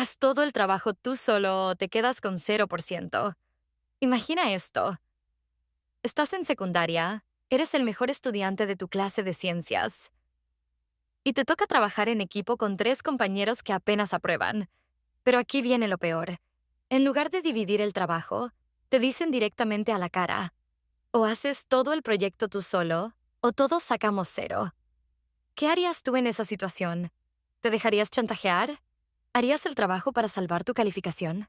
Haz todo el trabajo tú solo o te quedas con 0%. Imagina esto. Estás en secundaria, eres el mejor estudiante de tu clase de ciencias y te toca trabajar en equipo con tres compañeros que apenas aprueban. Pero aquí viene lo peor. En lugar de dividir el trabajo, te dicen directamente a la cara, o haces todo el proyecto tú solo, o todos sacamos 0. ¿Qué harías tú en esa situación? ¿Te dejarías chantajear? ¿Harías el trabajo para salvar tu calificación?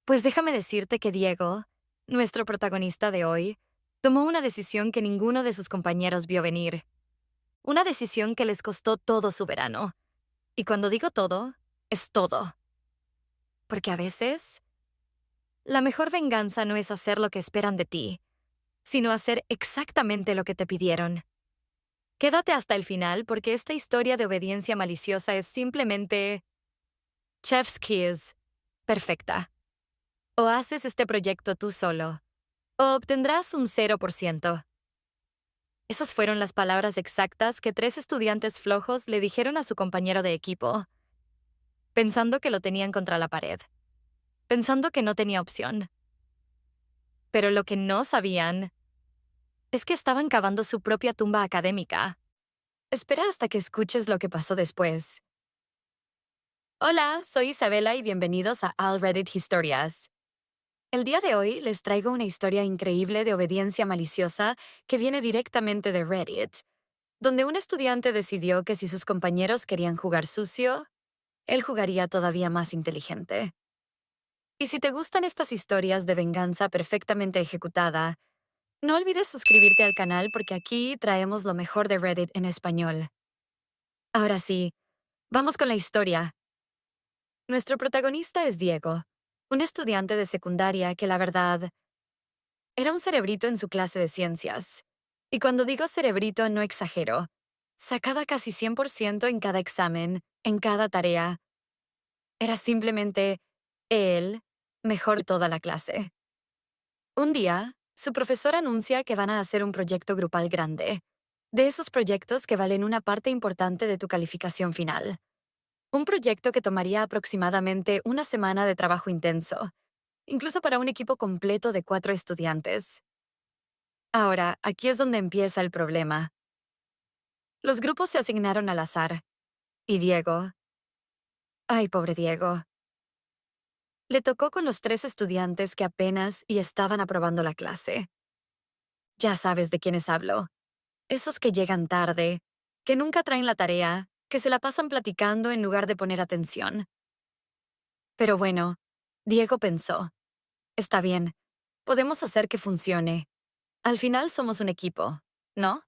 Pues déjame decirte que Diego, nuestro protagonista de hoy, tomó una decisión que ninguno de sus compañeros vio venir. Una decisión que les costó todo su verano. Y cuando digo todo, es todo. Porque a veces, la mejor venganza no es hacer lo que esperan de ti, sino hacer exactamente lo que te pidieron. Quédate hasta el final porque esta historia de obediencia maliciosa es simplemente chef's kiss, perfecta. O haces este proyecto tú solo, o obtendrás un 0%. Esas fueron las palabras exactas que tres estudiantes flojos le dijeron a su compañero de equipo, pensando que lo tenían contra la pared, pensando que no tenía opción. Pero lo que no sabían es que estaban cavando su propia tumba académica. Espera hasta que escuches lo que pasó después. Hola, soy Isabela y bienvenidos a All Reddit Historias. El día de hoy les traigo una historia increíble de obediencia maliciosa que viene directamente de Reddit, donde un estudiante decidió que si sus compañeros querían jugar sucio, él jugaría todavía más inteligente. Y si te gustan estas historias de venganza perfectamente ejecutada, no olvides suscribirte al canal porque aquí traemos lo mejor de Reddit en español. Ahora sí, vamos con la historia. Nuestro protagonista es Diego, un estudiante de secundaria que la verdad era un cerebrito en su clase de ciencias. Y cuando digo cerebrito no exagero. Sacaba casi 100% en cada examen, en cada tarea. Era simplemente él, mejor de toda la clase. Un día, su profesor anuncia que van a hacer un proyecto grupal grande. De esos proyectos que valen una parte importante de tu calificación final. Un proyecto que tomaría aproximadamente una semana de trabajo intenso, incluso para un equipo completo de 4 estudiantes. Ahora, aquí es donde empieza el problema. Los grupos se asignaron al azar. Y Diego, ay, pobre Diego, le tocó con los 3 estudiantes que apenas y estaban aprobando la clase. Ya sabes de quiénes hablo. Esos que llegan tarde, que nunca traen la tarea, que se la pasan platicando en lugar de poner atención. Pero bueno, Diego pensó, está bien, podemos hacer que funcione. Al final somos un equipo, ¿no?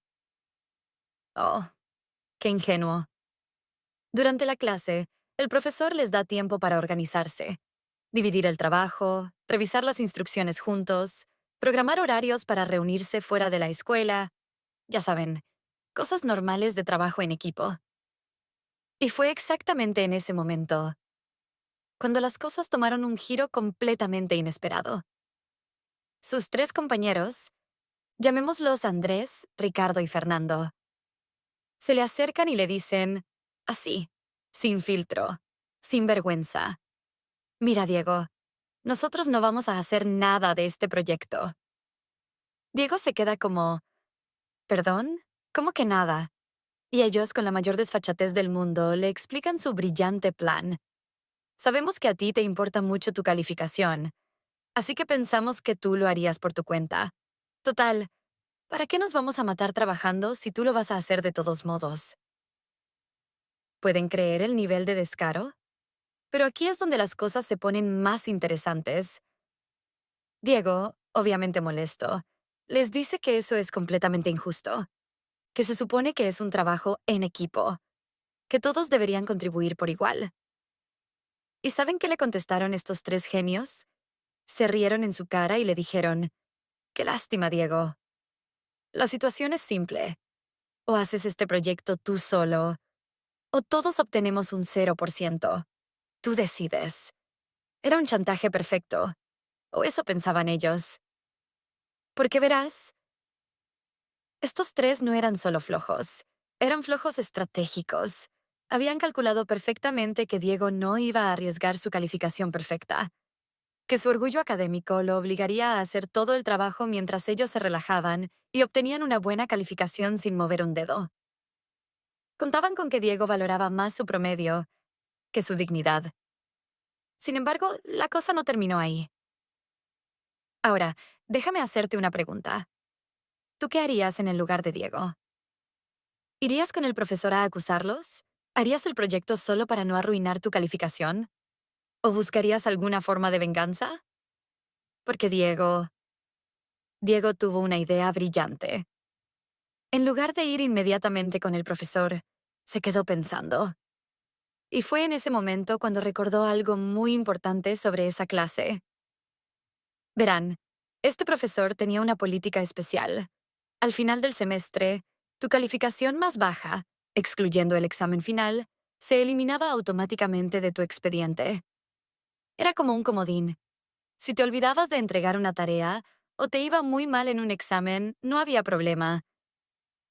Oh, qué ingenuo. Durante la clase, el profesor les da tiempo para organizarse, dividir el trabajo, revisar las instrucciones juntos, programar horarios para reunirse fuera de la escuela, ya saben, cosas normales de trabajo en equipo. Y fue exactamente en ese momento, cuando las cosas tomaron un giro completamente inesperado. Sus 3 compañeros, llamémoslos Andrés, Ricardo y Fernando, se le acercan y le dicen, así, sin filtro, sin vergüenza. Mira, Diego, nosotros no vamos a hacer nada de este proyecto. Diego se queda como, ¿perdón? ¿Cómo que nada? Y ellos, con la mayor desfachatez del mundo, le explican su brillante plan. Sabemos que a ti te importa mucho tu calificación, así que pensamos que tú lo harías por tu cuenta. Total, ¿para qué nos vamos a matar trabajando si tú lo vas a hacer de todos modos? ¿Pueden creer el nivel de descaro? Pero aquí es donde las cosas se ponen más interesantes. Diego, obviamente molesto, les dice que eso es completamente injusto, que se supone que es un trabajo en equipo, que todos deberían contribuir por igual. ¿Y saben qué le contestaron estos 3 genios? Se rieron en su cara y le dijeron, qué lástima, Diego. La situación es simple. O haces este proyecto tú solo, o todos obtenemos un 0%. Tú decides. Era un chantaje perfecto, o eso pensaban ellos. Porque verás, estos 3 no eran solo flojos, eran flojos estratégicos. Habían calculado perfectamente que Diego no iba a arriesgar su calificación perfecta, que su orgullo académico lo obligaría a hacer todo el trabajo mientras ellos se relajaban y obtenían una buena calificación sin mover un dedo. Contaban con que Diego valoraba más su promedio que su dignidad. Sin embargo, la cosa no terminó ahí. Ahora, déjame hacerte una pregunta. ¿Tú qué harías en el lugar de Diego? ¿Irías con el profesor a acusarlos? ¿Harías el proyecto solo para no arruinar tu calificación? ¿O buscarías alguna forma de venganza? Porque Diego tuvo una idea brillante. En lugar de ir inmediatamente con el profesor, se quedó pensando. Y fue en ese momento cuando recordó algo muy importante sobre esa clase. Verán, este profesor tenía una política especial. Al final del semestre, tu calificación más baja, excluyendo el examen final, se eliminaba automáticamente de tu expediente. Era como un comodín. Si te olvidabas de entregar una tarea o te iba muy mal en un examen, no había problema.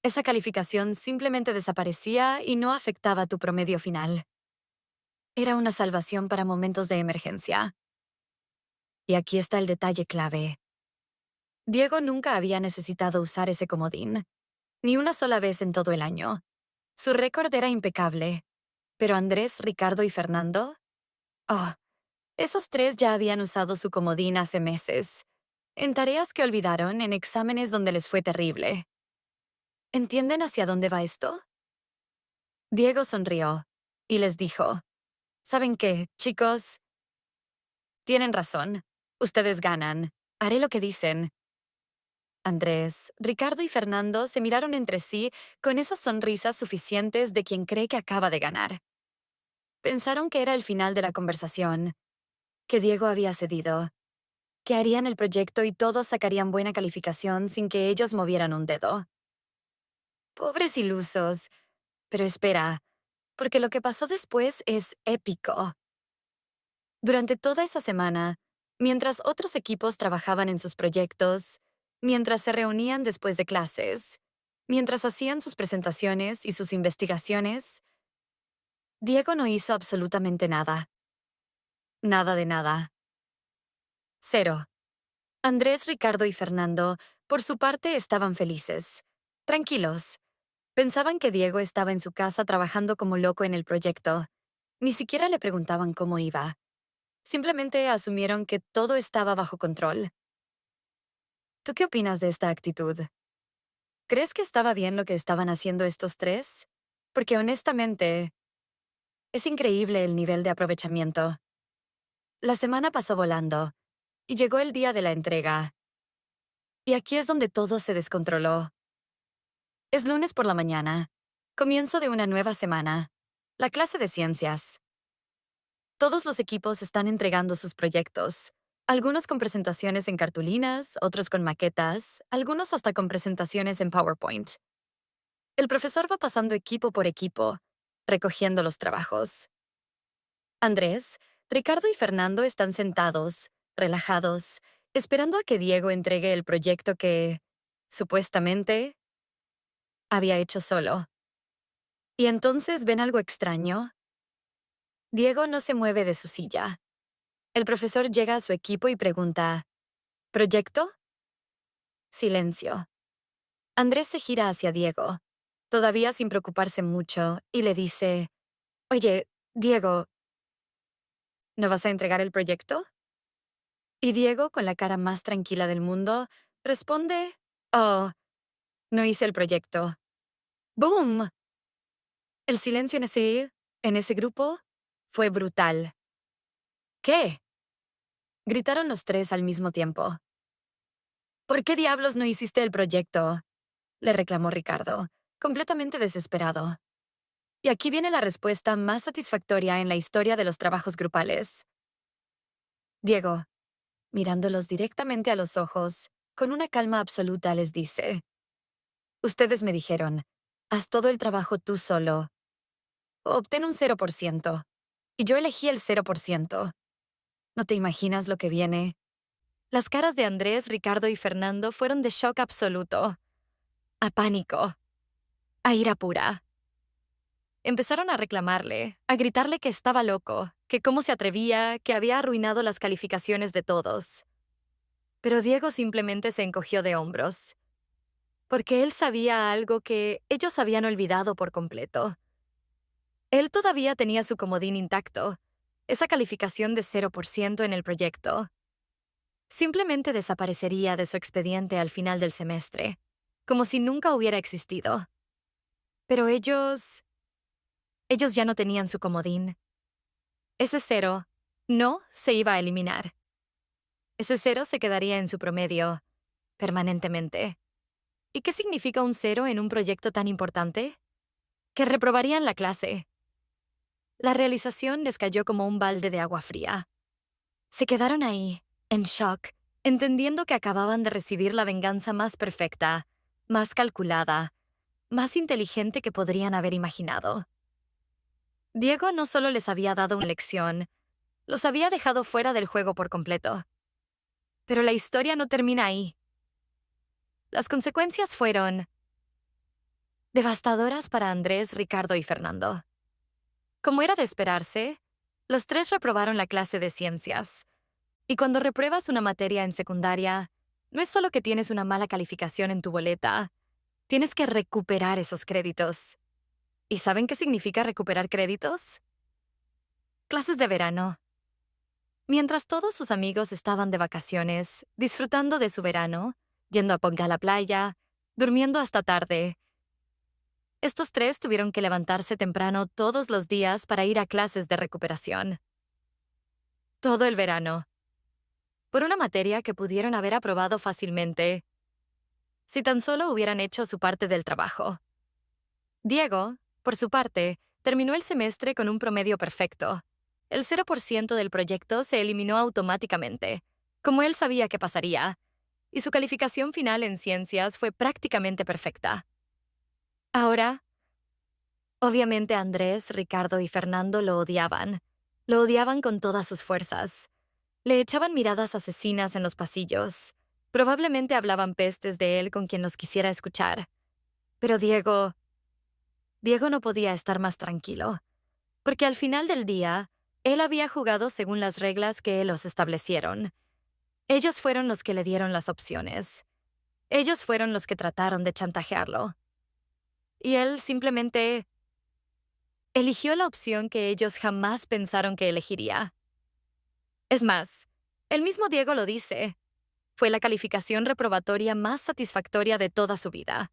Esa calificación simplemente desaparecía y no afectaba tu promedio final. Era una salvación para momentos de emergencia. Y aquí está el detalle clave. Diego nunca había necesitado usar ese comodín, ni una sola vez en todo el año. Su récord era impecable. Pero Andrés, Ricardo y Fernando, oh, esos tres ya habían usado su comodín hace meses, en tareas que olvidaron, en exámenes donde les fue terrible. ¿Entienden hacia dónde va esto? Diego sonrió y les dijo, ¿saben qué, chicos? Tienen razón. Ustedes ganan. Haré lo que dicen. Andrés, Ricardo y Fernando se miraron entre sí con esas sonrisas suficientes de quien cree que acaba de ganar. Pensaron que era el final de la conversación, que Diego había cedido, que harían el proyecto y todos sacarían buena calificación sin que ellos movieran un dedo. Pobres ilusos. Pero espera, porque lo que pasó después es épico. Durante toda esa semana, mientras otros equipos trabajaban en sus proyectos, mientras se reunían después de clases, mientras hacían sus presentaciones y sus investigaciones, Diego no hizo absolutamente nada. Nada de nada. Cero. Andrés, Ricardo y Fernando, por su parte, estaban felices. Tranquilos. Pensaban que Diego estaba en su casa trabajando como loco en el proyecto. Ni siquiera le preguntaban cómo iba. Simplemente asumieron que todo estaba bajo control. ¿Tú qué opinas de esta actitud? ¿Crees que estaba bien lo que estaban haciendo estos tres? Porque honestamente, es increíble el nivel de aprovechamiento. La semana pasó volando, y llegó el día de la entrega. Y aquí es donde todo se descontroló. Es lunes por la mañana, comienzo de una nueva semana, la clase de ciencias. Todos los equipos están entregando sus proyectos, algunos con presentaciones en cartulinas, otros con maquetas, algunos hasta con presentaciones en PowerPoint. El profesor va pasando equipo por equipo, recogiendo los trabajos. Andrés, Ricardo y Fernando están sentados, relajados, esperando a que Diego entregue el proyecto que, supuestamente, había hecho solo. Y entonces ven algo extraño. Diego no se mueve de su silla. El profesor llega a su equipo y pregunta, ¿proyecto? Silencio. Andrés se gira hacia Diego, todavía sin preocuparse mucho, y le dice, Oye, Diego, ¿no vas a entregar el proyecto? Y Diego, con la cara más tranquila del mundo, responde, Oh, no hice el proyecto. ¡Boom! El silencio en ese grupo, fue brutal. ¿Qué? Gritaron los tres al mismo tiempo. ¿Por qué diablos no hiciste el proyecto? Le reclamó Ricardo, completamente desesperado. Y aquí viene la respuesta más satisfactoria en la historia de los trabajos grupales. Diego, mirándolos directamente a los ojos, con una calma absoluta les dice, Ustedes me dijeron, haz todo el trabajo tú solo. Obtén un 0%. Y yo elegí el 0%. ¿No te imaginas lo que viene? Las caras de Andrés, Ricardo y Fernando fueron de shock absoluto, a pánico, a ira pura. Empezaron a reclamarle, a gritarle que estaba loco, que cómo se atrevía, que había arruinado las calificaciones de todos. Pero Diego simplemente se encogió de hombros, porque él sabía algo que ellos habían olvidado por completo. Él todavía tenía su comodín intacto, esa calificación de 0% en el proyecto. Simplemente desaparecería de su expediente al final del semestre, como si nunca hubiera existido. Pero ellos ya no tenían su comodín. Ese 0 no se iba a eliminar. Ese 0 se quedaría en su promedio, permanentemente. ¿Y qué significa un 0 en un proyecto tan importante? Que reprobarían la clase. La realización les cayó como un balde de agua fría. Se quedaron ahí, en shock, entendiendo que acababan de recibir la venganza más perfecta, más calculada, más inteligente que podrían haber imaginado. Diego no solo les había dado una lección, los había dejado fuera del juego por completo. Pero la historia no termina ahí. Las consecuencias fueron devastadoras para Andrés, Ricardo y Fernando. Como era de esperarse, los tres reprobaron la clase de ciencias. Y cuando repruebas una materia en secundaria, no es solo que tienes una mala calificación en tu boleta, tienes que recuperar esos créditos. ¿Y saben qué significa recuperar créditos? Clases de verano. Mientras todos sus amigos estaban de vacaciones, disfrutando de su verano, yendo a Ponga a la playa, durmiendo hasta tarde, estos tres tuvieron que levantarse temprano todos los días para ir a clases de recuperación. Todo el verano. Por una materia que pudieron haber aprobado fácilmente, si tan solo hubieran hecho su parte del trabajo. Diego, por su parte, terminó el semestre con un promedio perfecto. El 0% del proyecto se eliminó automáticamente, como él sabía que pasaría, y su calificación final en ciencias fue prácticamente perfecta. Ahora, obviamente Andrés, Ricardo y Fernando lo odiaban. Lo odiaban con todas sus fuerzas. Le echaban miradas asesinas en los pasillos. Probablemente hablaban pestes de él con quien los quisiera escuchar. Pero Diego no podía estar más tranquilo, porque al final del día, él había jugado según las reglas que los establecieron. Ellos fueron los que le dieron las opciones. Ellos fueron los que trataron de chantajearlo. Y él simplemente eligió la opción que ellos jamás pensaron que elegiría. Es más, el mismo Diego lo dice. Fue la calificación reprobatoria más satisfactoria de toda su vida.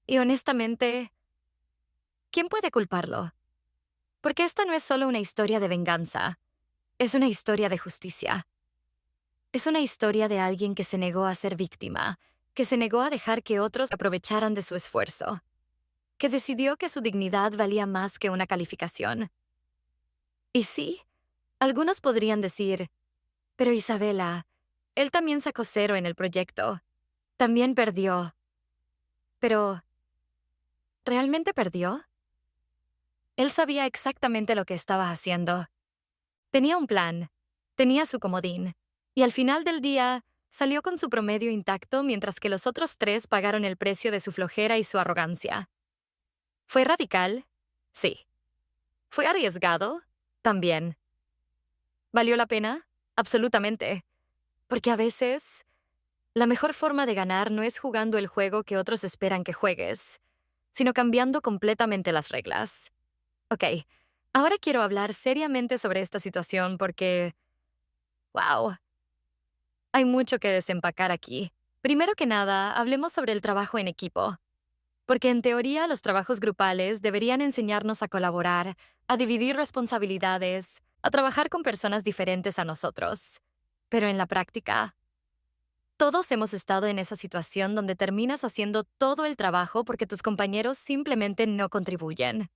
Y honestamente, ¿quién puede culparlo? Porque esta no es solo una historia de venganza, es una historia de justicia. Es una historia de alguien que se negó a ser víctima, que se negó a dejar que otros aprovecharan de su esfuerzo, que decidió que su dignidad valía más que una calificación. Y sí, algunos podrían decir, pero Isabela, él también sacó 0 en el proyecto. También perdió. Pero, ¿realmente perdió? Él sabía exactamente lo que estaba haciendo. Tenía un plan, tenía su comodín, y al final del día salió con su promedio intacto mientras que los otros tres pagaron el precio de su flojera y su arrogancia. ¿Fue radical? Sí. ¿Fue arriesgado? También. ¿Valió la pena? Absolutamente. Porque a veces, la mejor forma de ganar no es jugando el juego que otros esperan que juegues, sino cambiando completamente las reglas. Ok, ahora quiero hablar seriamente sobre esta situación porque, wow, hay mucho que desempacar aquí. Primero que nada, hablemos sobre el trabajo en equipo. Porque en teoría los trabajos grupales deberían enseñarnos a colaborar, a dividir responsabilidades, a trabajar con personas diferentes a nosotros. Pero en la práctica, todos hemos estado en esa situación donde terminas haciendo todo el trabajo porque tus compañeros simplemente no contribuyen.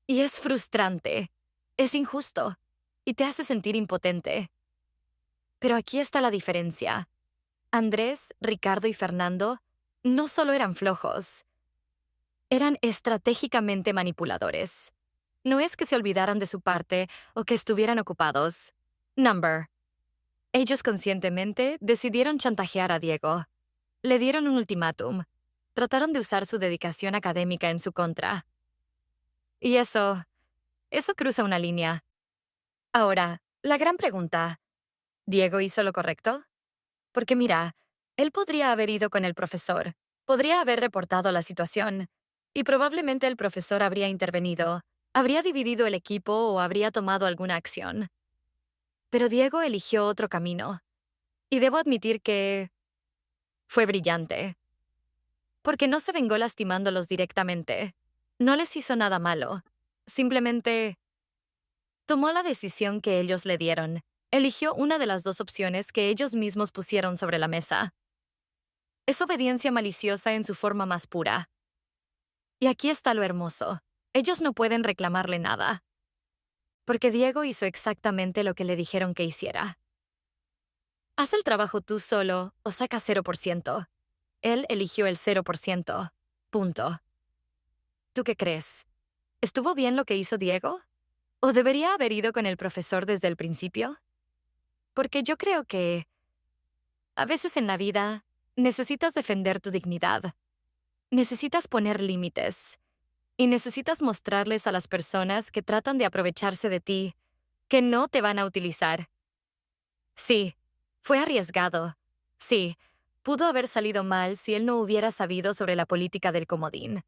Y es frustrante, es injusto, y te hace sentir impotente. Pero aquí está la diferencia. Andrés, Ricardo y Fernando no solo eran flojos, eran estratégicamente manipuladores. No es que se olvidaran de su parte o que estuvieran ocupados. Number. Ellos conscientemente decidieron chantajear a Diego. Le dieron un ultimátum. Trataron de usar su dedicación académica en su contra. Y eso cruza una línea. Ahora, la gran pregunta, ¿Diego hizo lo correcto? Porque mira, él podría haber ido con el profesor, podría haber reportado la situación, y probablemente el profesor habría intervenido, habría dividido el equipo o habría tomado alguna acción. Pero Diego eligió otro camino, y debo admitir que fue brillante, porque no se vengó lastimándolos directamente, no les hizo nada malo, simplemente tomó la decisión que ellos le dieron, eligió una de las dos opciones que ellos mismos pusieron sobre la mesa. Es obediencia maliciosa en su forma más pura. Y aquí está lo hermoso. Ellos no pueden reclamarle nada, porque Diego hizo exactamente lo que le dijeron que hiciera. Haz el trabajo tú solo o saca 0%. Él eligió el 0%. Punto. ¿Tú qué crees? ¿Estuvo bien lo que hizo Diego? ¿O debería haber ido con el profesor desde el principio? Porque yo creo que, a veces en la vida, necesitas defender tu dignidad. Necesitas poner límites. Y necesitas mostrarles a las personas que tratan de aprovecharse de ti que no te van a utilizar. Sí, fue arriesgado. Sí, pudo haber salido mal si él no hubiera sabido sobre la política del comodín.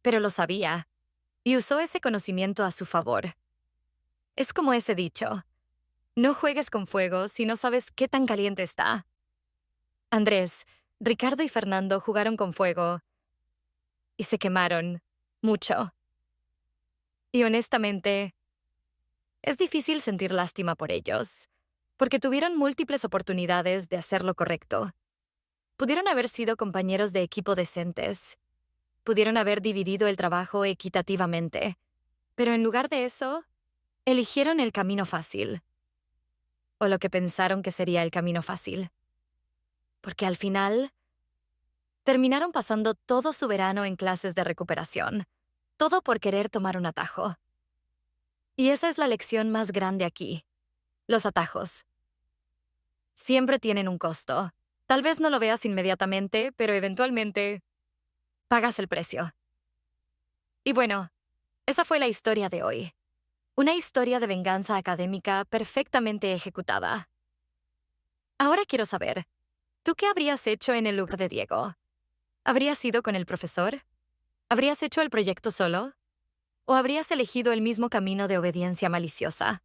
Pero lo sabía, y usó ese conocimiento a su favor. Es como ese dicho, no juegues con fuego si no sabes qué tan caliente está. Andrés, Ricardo y Fernando jugaron con fuego y se quemaron mucho. Y honestamente, es difícil sentir lástima por ellos, porque tuvieron múltiples oportunidades de hacer lo correcto. Pudieron haber sido compañeros de equipo decentes, pudieron haber dividido el trabajo equitativamente, pero en lugar de eso, eligieron el camino fácil, o lo que pensaron que sería el camino fácil. Porque al final, terminaron pasando todo su verano en clases de recuperación, todo por querer tomar un atajo. Y esa es la lección más grande aquí, los atajos. Siempre tienen un costo. Tal vez no lo veas inmediatamente, pero eventualmente pagas el precio. Y bueno, esa fue la historia de hoy. Una historia de venganza académica perfectamente ejecutada. Ahora quiero saber, ¿tú qué habrías hecho en el lugar de Diego? ¿Habrías ido con el profesor? ¿Habrías hecho el proyecto solo? ¿O habrías elegido el mismo camino de obediencia maliciosa?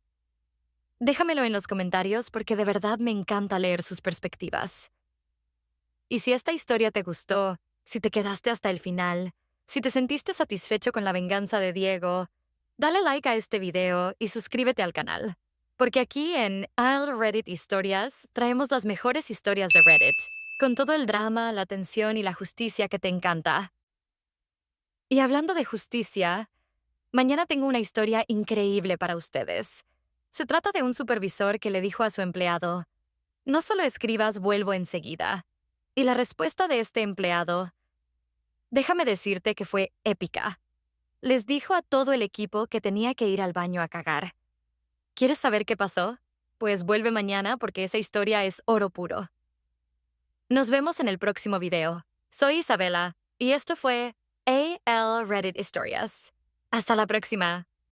Déjamelo en los comentarios porque de verdad me encanta leer sus perspectivas. Y si esta historia te gustó, si te quedaste hasta el final, si te sentiste satisfecho con la venganza de Diego, dale like a este video y suscríbete al canal. Porque aquí en I'll Reddit Historias traemos las mejores historias de Reddit, con todo el drama, la tensión y la justicia que te encanta. Y hablando de justicia, mañana tengo una historia increíble para ustedes. Se trata de un supervisor que le dijo a su empleado, no solo escribas vuelvo enseguida. Y la respuesta de este empleado, déjame decirte que fue épica. Les dijo a todo el equipo que tenía que ir al baño a cagar. ¿Quieres saber qué pasó? Pues vuelve mañana porque esa historia es oro puro. Nos vemos en el próximo video. Soy Isabela y esto fue AL Reddit Historias. Hasta la próxima.